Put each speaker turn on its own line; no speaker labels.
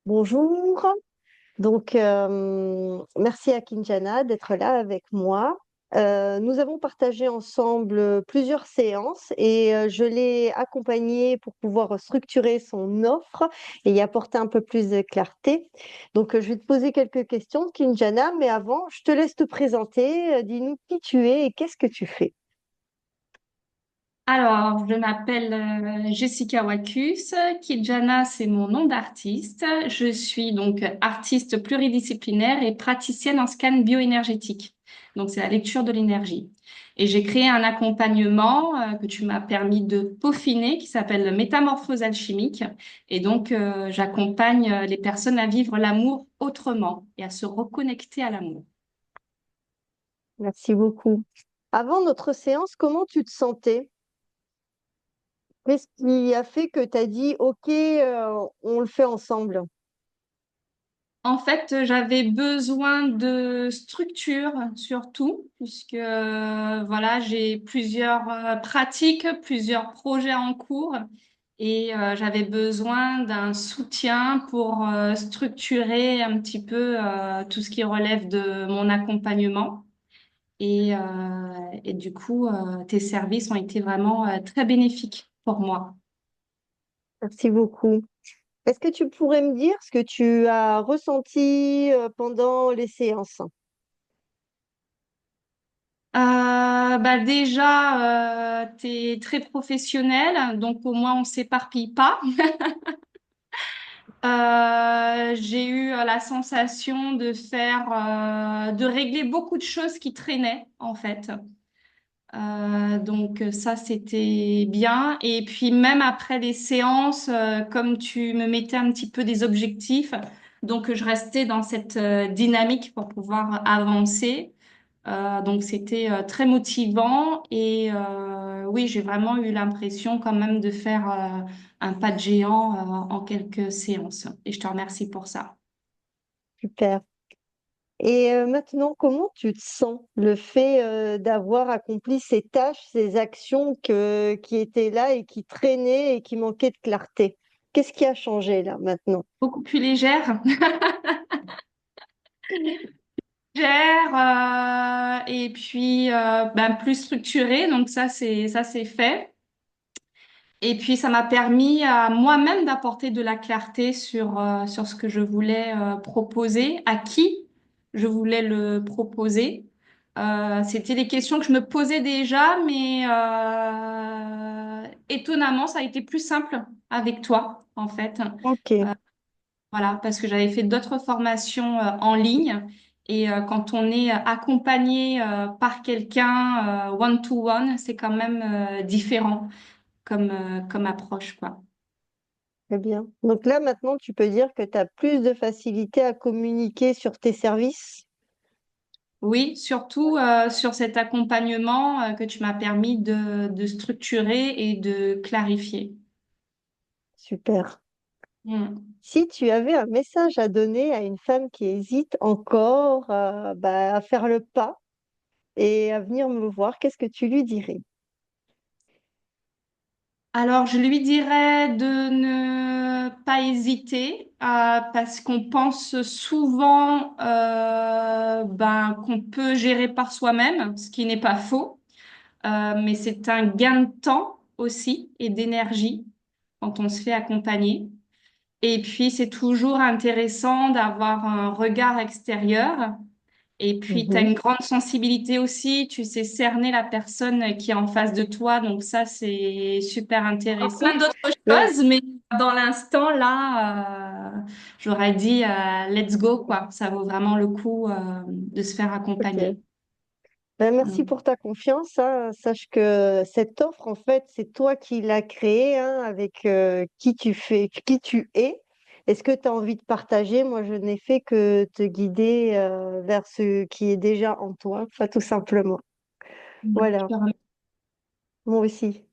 Bonjour. Merci à Kinjana d'être là avec moi. Nous avons partagé ensemble plusieurs séances et je l'ai accompagnée pour pouvoir structurer son offre et y apporter un peu plus de clarté. Je vais te poser quelques questions, Kinjana, mais avant, je te laisse te présenter. Dis-nous qui tu es et qu'est-ce que tu fais.
Alors, je m'appelle Jessica Wakus. Kijana, c'est mon nom d'artiste. Je suis donc artiste pluridisciplinaire et praticienne en scan bioénergétique. Donc, c'est la lecture de l'énergie. Et j'ai créé un accompagnement que tu m'as permis de peaufiner qui s'appelle Métamorphose alchimique. Et donc, j'accompagne les personnes à vivre l'amour autrement et à se reconnecter à l'amour.
Merci beaucoup. Avant notre séance, comment tu te sentais? Qu'est-ce qui a fait que tu as dit, OK, on le fait ensemble?
En fait, j'avais besoin de structure surtout, puisque voilà, j'ai plusieurs pratiques, plusieurs projets en cours et j'avais besoin d'un soutien pour structurer un petit peu tout ce qui relève de mon accompagnement. Et du coup, tes services ont été vraiment très bénéfiques pour moi.
Merci beaucoup. Est-ce que tu pourrais me dire ce que tu as ressenti pendant les séances?
Bah déjà, t'es très professionnel, donc au moins on s'éparpille pas. J'ai eu la sensation de régler beaucoup de choses qui traînaient en fait. Donc ça c'était bien. Et puis même après les séances, comme tu me mettais un petit peu des objectifs, donc je restais dans cette dynamique pour pouvoir avancer. Donc c'était très motivant et oui, j'ai vraiment eu l'impression quand même de faire un pas de géant en quelques séances. Et je te remercie pour ça.
Super. Et maintenant, comment tu te sens le fait d'avoir accompli ces tâches, ces actions qui étaient là et qui traînaient et qui manquaient de clarté? Qu'est-ce qui a changé là maintenant?
Beaucoup plus légère, légère et puis ben, plus structurée. Donc ça c'est fait. Et puis ça m'a permis à moi-même d'apporter de la clarté sur ce que je voulais proposer, à qui je voulais le proposer. C'était des questions que je me posais déjà, mais étonnamment, ça a été plus simple avec toi, en fait.
Ok.
Voilà, parce que j'avais fait d'autres formations en ligne. Et quand on est accompagné par quelqu'un one-to-one, c'est quand même différent comme approche, quoi.
Très bien. Donc là, maintenant, tu peux dire que tu as plus de facilité à communiquer sur tes services.
Oui, surtout sur cet accompagnement que tu m'as permis de structurer et de clarifier.
Super.
Mm.
Si tu avais un message à donner à une femme qui hésite encore à faire le pas et à venir me voir, qu'est-ce que tu lui dirais?
Alors, je lui dirais de ne pas hésiter parce qu'on pense souvent ben, qu'on peut gérer par soi-même, ce qui n'est pas faux. Mais c'est un gain de temps aussi et d'énergie quand on se fait accompagner. Et puis, c'est toujours intéressant d'avoir un regard extérieur. Et puis, tu as
Mhm.
une grande sensibilité aussi. Tu sais cerner la personne qui est en face de toi. Donc, ça, c'est super intéressant. Plein d'autres
Ouais,
choses, mais dans l'instant, là, j'aurais dit let's go, quoi. Ça vaut vraiment le coup de se faire
ok.
accompagner.
Merci
Mm.
pour ta confiance, hein. Sache que cette offre, en fait, c'est toi qui l'as créée, hein, avec qui tu es. Est-ce que tu as envie de partager? Moi, je n'ai fait que te guider vers ce qui est déjà en toi, enfin, tout simplement.
Je
Voilà,
te remercie.
moi aussi.